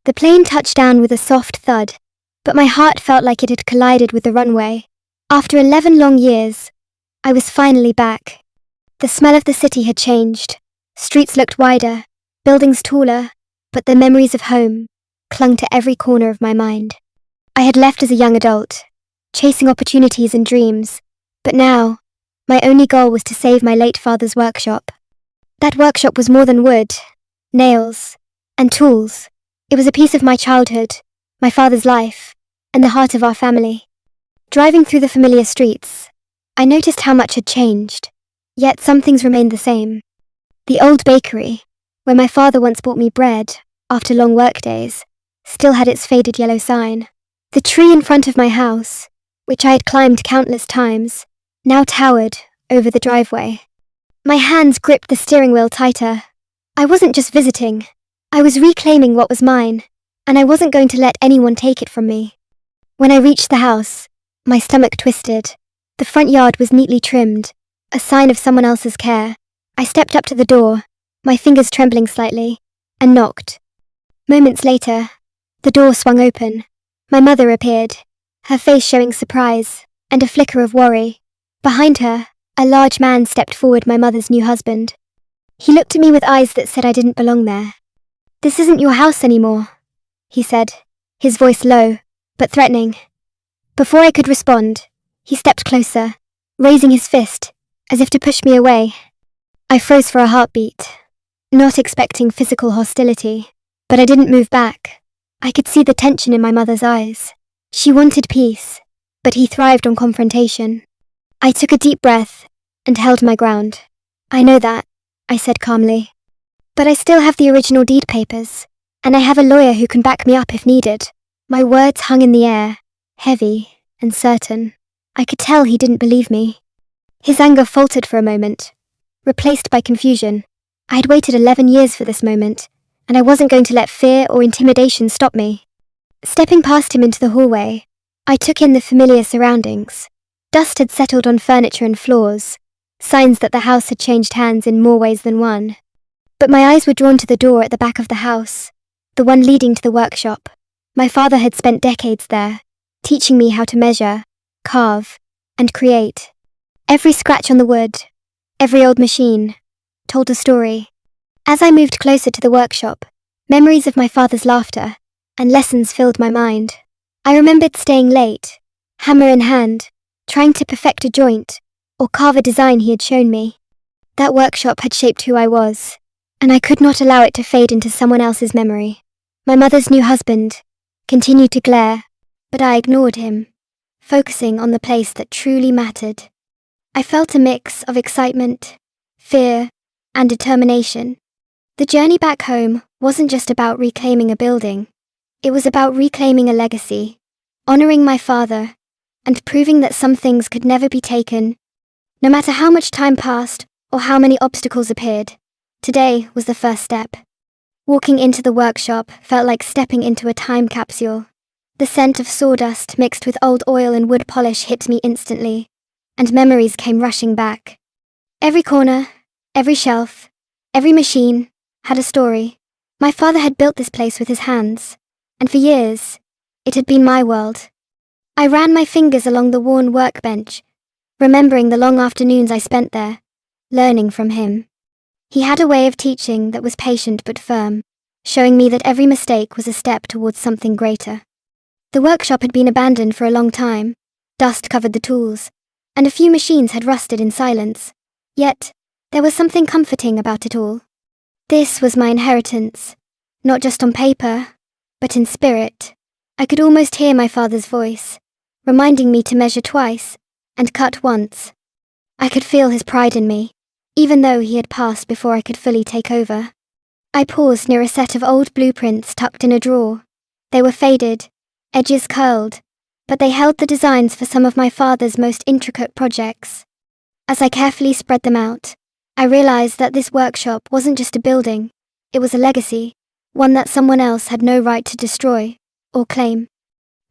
The plane touched down with a soft thud, but my heart felt like it had collided with the runway. After 11 long years, I was finally back. The smell of the city had changed. Streets looked wider, buildings taller, but the memories of home clung to every corner of my mind. I had left as a young adult, chasing opportunities and dreams, but now, my only goal was to save my late father's workshop. That workshop was more than wood, nails, and tools. It was a piece of my childhood, my father's life, and the heart of our family. Driving through the familiar streets, I noticed how much had changed, yet some things remained the same. The old bakery, where my father once bought me bread after long work days, still had its faded yellow sign. The tree in front of my house, which I had climbed countless times, now towered over the driveway. My hands gripped the steering wheel tighter. I wasn't just visiting, I was reclaiming what was mine, and I wasn't going to let anyone take it from me. When I reached the house, my stomach twisted. The front yard was neatly trimmed, a sign of someone else's care. I stepped up to the door, my fingers trembling slightly, and knocked. Moments later, the door swung open. My mother appeared, her face showing surprise and a flicker of worry. Behind her, a large man stepped forward, my mother's new husband. He looked at me with eyes that said I didn't belong there. "This isn't your house anymore," he said, his voice low, but threatening. Before I could respond, he stepped closer, raising his fist, as if to push me away. I froze for a heartbeat, not expecting physical hostility, but I didn't move back. I could see the tension in my mother's eyes. She wanted peace, but he thrived on confrontation. I took a deep breath and held my ground. "I know that," I said calmly. "But I still have the original deed papers, and I have a lawyer who can back me up if needed." My words hung in the air, heavy and certain. I could tell he didn't believe me. His anger faltered for a moment, replaced by confusion. I had waited 11 years for this moment, and I wasn't going to let fear or intimidation stop me. Stepping past him into the hallway, I took in the familiar surroundings. Dust had settled on furniture and floors, signs that the house had changed hands in more ways than one. But my eyes were drawn to the door at the back of the house, the one leading to the workshop. My father had spent decades there, teaching me how to measure, carve, and create. Every scratch on the wood, every old machine, told a story. As I moved closer to the workshop, memories of my father's laughter and lessons filled my mind. I remembered staying late, hammer in hand, trying to perfect a joint or carve a design he had shown me. That workshop had shaped who I was, and I could not allow it to fade into someone else's memory. My mother's new husband continued to glare, but I ignored him, focusing on the place that truly mattered. I felt a mix of excitement, fear, and determination. The journey back home wasn't just about reclaiming a building. It was about reclaiming a legacy, honoring my father, and proving that some things could never be taken. No matter how much time passed or how many obstacles appeared, today was the first step. Walking into the workshop felt like stepping into a time capsule. The scent of sawdust mixed with old oil and wood polish hit me instantly, and memories came rushing back. Every corner, every shelf, every machine had a story. My father had built this place with his hands, and for years, it had been my world. I ran my fingers along the worn workbench, remembering the long afternoons I spent there, learning from him. He had a way of teaching that was patient but firm, showing me that every mistake was a step towards something greater. The workshop had been abandoned for a long time. Dust covered the tools, and a few machines had rusted in silence. Yet, there was something comforting about it all. This was my inheritance, not just on paper, but in spirit. I could almost hear my father's voice, reminding me to measure twice and cut once. I could feel his pride in me, even though he had passed before I could fully take over. I paused near a set of old blueprints tucked in a drawer. They were faded, edges curled, but they held the designs for some of my father's most intricate projects. As I carefully spread them out, I realized that this workshop wasn't just a building, it was a legacy, one that someone else had no right to destroy or claim.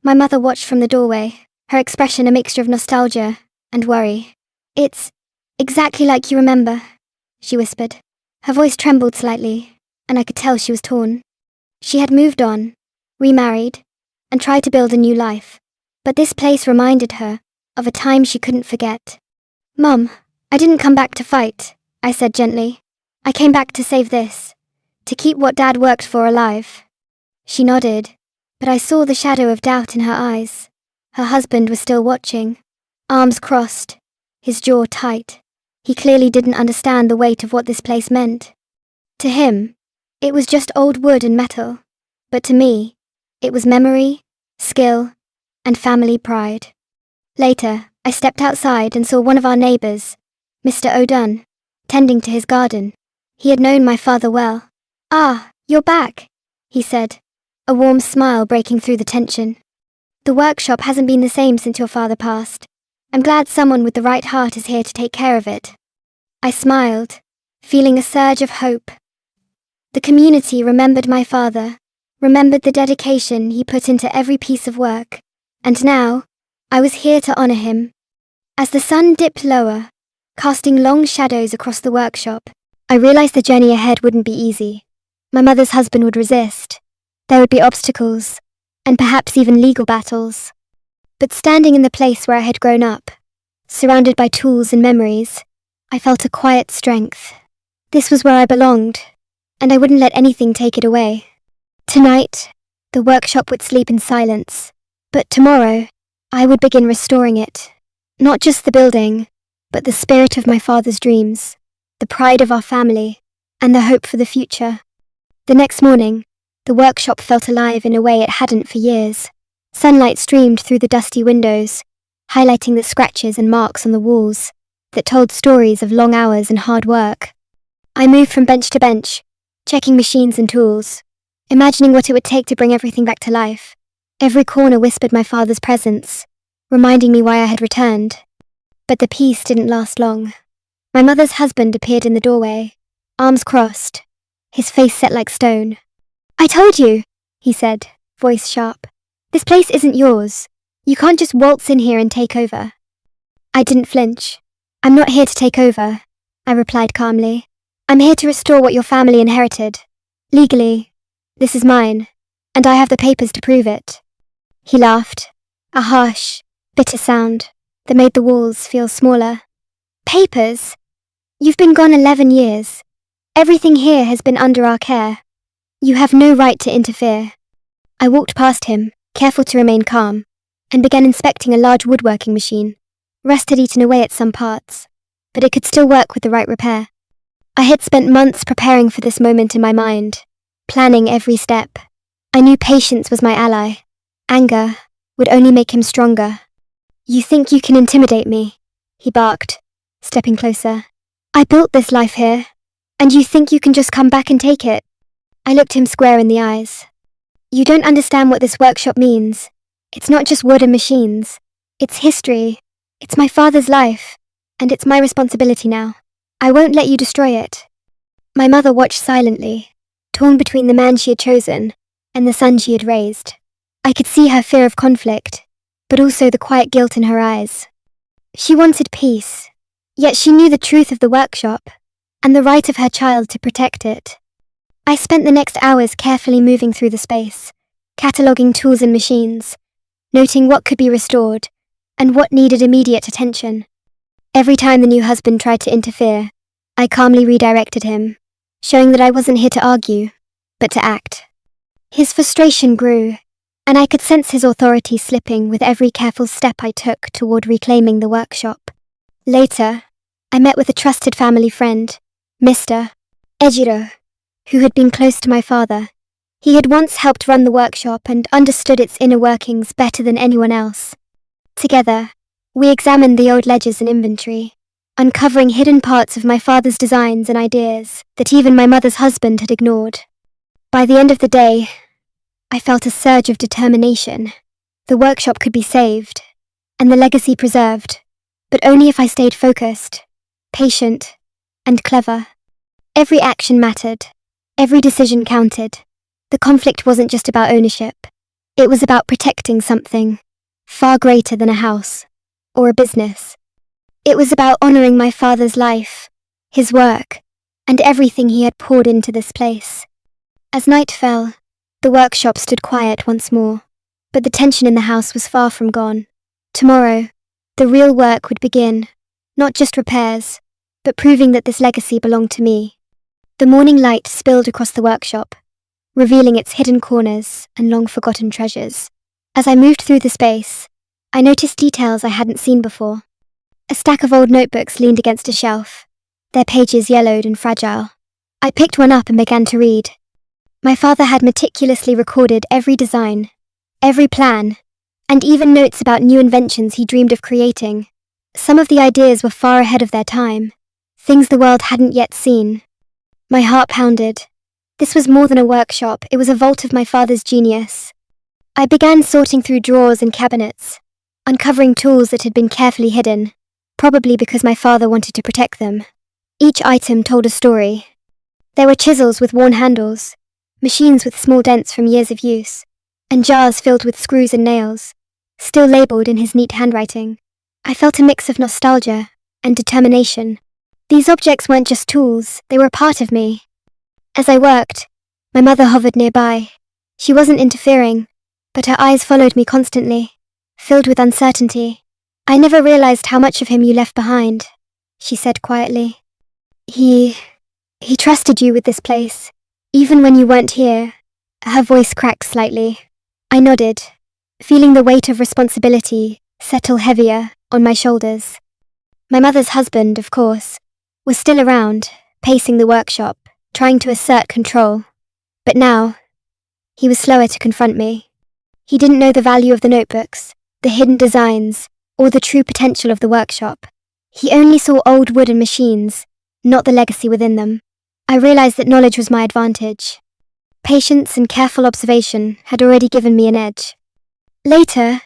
My mother watched from the doorway, her expression a mixture of nostalgia and worry. "It's exactly like you remember," she whispered. Her voice trembled slightly, and I could tell she was torn. She had moved on, remarried, and tried to build a new life. But this place reminded her of a time she couldn't forget. "Mum, I didn't come back to fight," I said gently. "I came back to save this, to keep what Dad worked for alive." She nodded, but I saw the shadow of doubt in her eyes. Her husband was still watching, arms crossed, his jaw tight. He clearly didn't understand the weight of what this place meant. To him, it was just old wood and metal, but to me, it was memory, skill, and family pride. Later, I stepped outside and saw one of our neighbors, Mr. O'Dunn, tending to his garden. He had known my father well. "Ah, you're back," he said, a warm smile breaking through the tension. "The workshop hasn't been the same since your father passed. I'm glad someone with the right heart is here to take care of it." I smiled, feeling a surge of hope. The community remembered my father, remembered the dedication he put into every piece of work, and now, I was here to honor him. As the sun dipped lower, casting long shadows across the workshop, I realized the journey ahead wouldn't be easy. My mother's husband would resist. There would be obstacles, and perhaps even legal battles. But standing in the place where I had grown up, surrounded by tools and memories, I felt a quiet strength. This was where I belonged, and I wouldn't let anything take it away. Tonight, the workshop would sleep in silence, but tomorrow, I would begin restoring it. Not just the building, but the spirit of my father's dreams, the pride of our family, and the hope for the future. The next morning, the workshop felt alive in a way it hadn't for years. Sunlight streamed through the dusty windows, highlighting the scratches and marks on the walls that told stories of long hours and hard work. I moved from bench to bench, checking machines and tools, imagining what it would take to bring everything back to life. Every corner whispered my father's presence, reminding me why I had returned. But the peace didn't last long. My mother's husband appeared in the doorway, arms crossed, his face set like stone. "I told you," he said, voice sharp. "This place isn't yours. You can't just waltz in here and take over." I didn't flinch. "I'm not here to take over," I replied calmly. "I'm here to restore what your family inherited. Legally, this is mine, and I have the papers to prove it." He laughed, a harsh, bitter sound that made the walls feel smaller. "Papers? You've been gone 11 years. Everything here has been under our care. You have no right to interfere." I walked past him, careful to remain calm, and began inspecting a large woodworking machine. Rust had eaten away at some parts, but it could still work with the right repair. I had spent months preparing for this moment in my mind, planning every step. I knew patience was my ally. Anger would only make him stronger. "You think you can intimidate me?" he barked, stepping closer. "I built this life here, and you think you can just come back and take it?" I looked him square in the eyes. "You don't understand what this workshop means. It's not just wood and machines. It's history. It's my father's life, and it's my responsibility now. I won't let you destroy it." My mother watched silently, torn between the man she had chosen and the son she had raised. I could see her fear of conflict, but also the quiet guilt in her eyes. She wanted peace, yet she knew the truth of the workshop and the right of her child to protect it. I spent the next hours carefully moving through the space, cataloguing tools and machines, noting what could be restored and what needed immediate attention. Every time the new husband tried to interfere, I calmly redirected him, showing that I wasn't here to argue, but to act. His frustration grew, and I could sense his authority slipping with every careful step I took toward reclaiming the workshop. Later, I met with a trusted family friend, Mr. Ejiro, who had been close to my father. He had once helped run the workshop and understood its inner workings better than anyone else. Together, we examined the old ledgers and inventory, uncovering hidden parts of my father's designs and ideas that even my mother's husband had ignored. By the end of the day, I felt a surge of determination. The workshop could be saved, and the legacy preserved, but only if I stayed focused, patient, and clever. Every action mattered. Every decision counted. The conflict wasn't just about ownership. It was about protecting something far greater than a house or a business. It was about honoring my father's life, his work, and everything he had poured into this place. As night fell, The workshop stood quiet once more, but the tension in the house was far from gone. Tomorrow, the real work would begin, not just repairs, but proving that this legacy belonged to me. The morning light spilled across the workshop, revealing its hidden corners and long-forgotten treasures. As I moved through the space, I noticed details I hadn't seen before. A stack of old notebooks leaned against a shelf, their pages yellowed and fragile. I picked one up and began to read. My father had meticulously recorded every design, every plan, and even notes about new inventions he dreamed of creating. Some of the ideas were far ahead of their time, things the world hadn't yet seen. My heart pounded. This was more than a workshop, it was a vault of my father's genius. I began sorting through drawers and cabinets, uncovering tools that had been carefully hidden, probably because my father wanted to protect them. Each item told a story. There were chisels with worn handles, machines with small dents from years of use, and jars filled with screws and nails, still labelled in his neat handwriting. I felt a mix of nostalgia and determination. These objects weren't just tools, they were a part of me. As I worked, my mother hovered nearby. She wasn't interfering, but her eyes followed me constantly, filled with uncertainty. "I never realized how much of him you left behind," she said quietly. He trusted you with this place, even when you weren't here." Her voice cracked slightly. I nodded, feeling the weight of responsibility settle heavier on my shoulders. My mother's husband, of course, was still around, pacing the workshop, trying to assert control. But now, he was slower to confront me. He didn't know the value of the notebooks, the hidden designs, or the true potential of the workshop. He only saw old wooden machines, not the legacy within them. I realized that knowledge was my advantage. Patience and careful observation had already given me an edge. Later,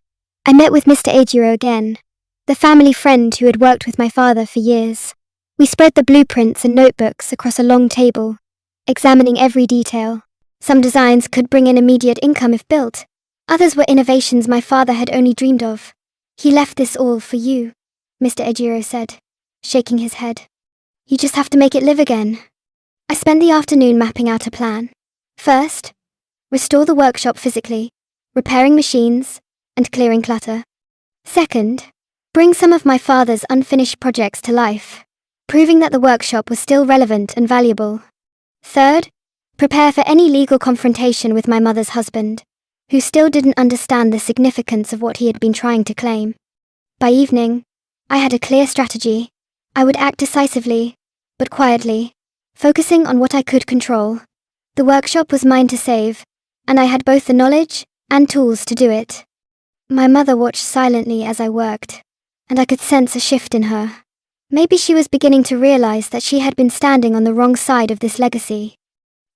I met with Mr. Ejiro again, the family friend who had worked with my father for years. We spread the blueprints and notebooks across a long table, examining every detail. Some designs could bring in immediate income if built. Others were innovations my father had only dreamed of. "He left this all for you," Mr. Ejiro said, shaking his head. "You just have to make it live again." I spent the afternoon mapping out a plan. First, restore the workshop physically, repairing machines and clearing clutter. Second, bring some of my father's unfinished projects to life, proving that the workshop was still relevant and valuable. Third, prepare for any legal confrontation with my mother's husband, who still didn't understand the significance of what he had been trying to claim. By evening, I had a clear strategy. I would act decisively, but quietly, focusing on what I could control. The workshop was mine to save, and I had both the knowledge and tools to do it. My mother watched silently as I worked, and I could sense a shift in her. Maybe she was beginning to realize that she had been standing on the wrong side of this legacy.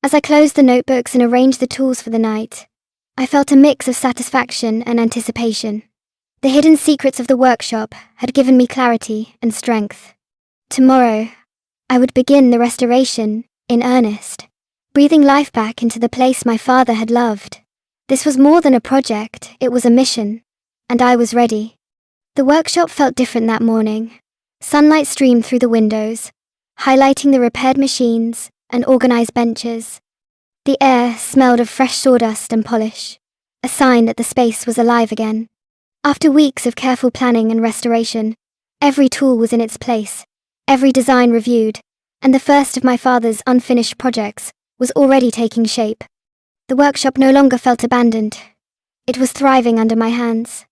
As I closed the notebooks and arranged the tools for the night, I felt a mix of satisfaction and anticipation. The hidden secrets of the workshop had given me clarity and strength. Tomorrow, I would begin the restoration in earnest, breathing life back into the place my father had loved. This was more than a project, it was a mission, and I was ready. The workshop felt different that morning. Sunlight streamed through the windows, highlighting the repaired machines and organized benches. The air smelled of fresh sawdust and polish, a sign that the space was alive again. After weeks of careful planning and restoration, every tool was in its place, every design reviewed, and the first of my father's unfinished projects was already taking shape. The workshop no longer felt abandoned. It was thriving under my hands.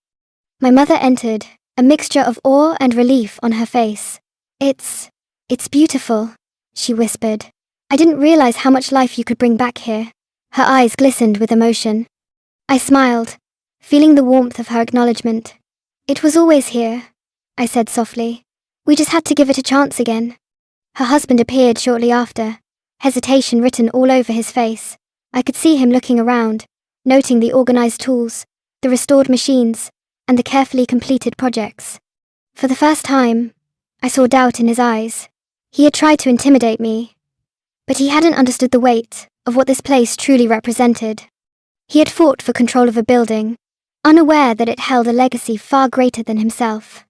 My mother entered, a mixture of awe and relief on her face. It's beautiful," she whispered. "I didn't realize how much life you could bring back here." Her eyes glistened with emotion. I smiled, feeling the warmth of her acknowledgement. "It was always here," I said softly. "We just had to give it a chance again." Her husband appeared shortly after, hesitation written all over his face. I could see him looking around, noting the organized tools, the restored machines, and the carefully completed projects. For the first time, I saw doubt in his eyes. He had tried to intimidate me, but he hadn't understood the weight of what this place truly represented. He had fought for control of a building, unaware that it held a legacy far greater than himself.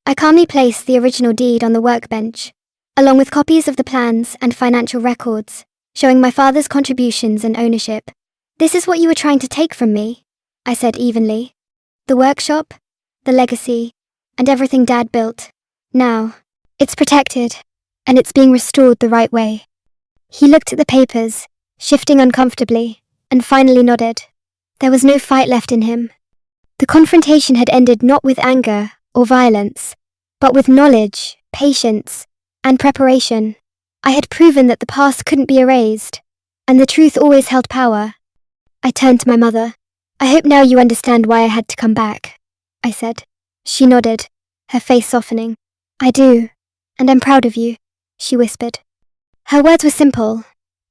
I calmly placed the original deed on the workbench, along with copies of the plans and financial records, showing my father's contributions and ownership. This is what you were trying to take from me, I said evenly. The workshop, the legacy, and everything Dad built. Now, it's protected, and it's being restored the right way. He looked at the papers, shifting uncomfortably, and finally nodded. There was no fight left in him. The confrontation had ended not with anger or violence, but with knowledge, patience, and preparation. I had proven that the past couldn't be erased, and the truth always held power. I turned to my mother. I hope now you understand why I had to come back, I said. She nodded, her face softening. I do, and I'm proud of you, she whispered. Her words were simple,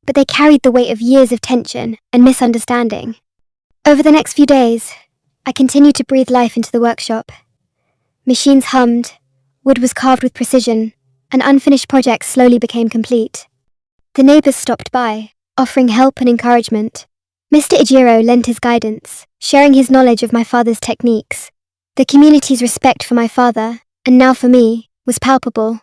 but they carried the weight of years of tension and misunderstanding. Over the next few days, I continued to breathe life into the workshop. Machines hummed, wood was carved with precision, and unfinished projects slowly became complete. The neighbors stopped by, offering help and encouragement. Mr. Ijiro lent his guidance, sharing his knowledge of my father's techniques. The community's respect for my father, and now for me, was palpable.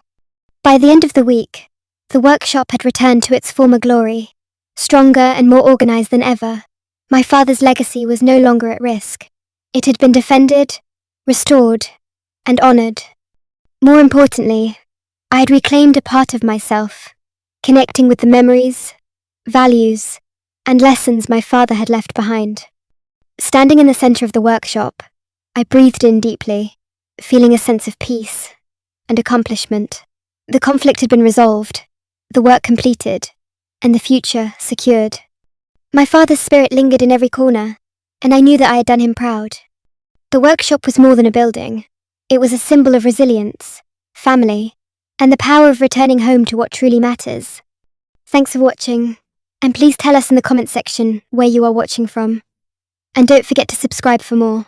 By the end of the week, the workshop had returned to its former glory, stronger and more organized than ever. My father's legacy was no longer at risk. It had been defended, restored, and honored. More importantly, I had reclaimed a part of myself, connecting with the memories, values, and lessons my father had left behind. Standing in the center of the workshop, I breathed in deeply, feeling a sense of peace and accomplishment. The conflict had been resolved, the work completed, and the future secured. My father's spirit lingered in every corner, and I knew that I had done him proud. The workshop was more than a building. It was a symbol of resilience, family, and the power of returning home to what truly matters. Thanks for watching, and please tell us in the comment section where you are watching from. And don't forget to subscribe for more.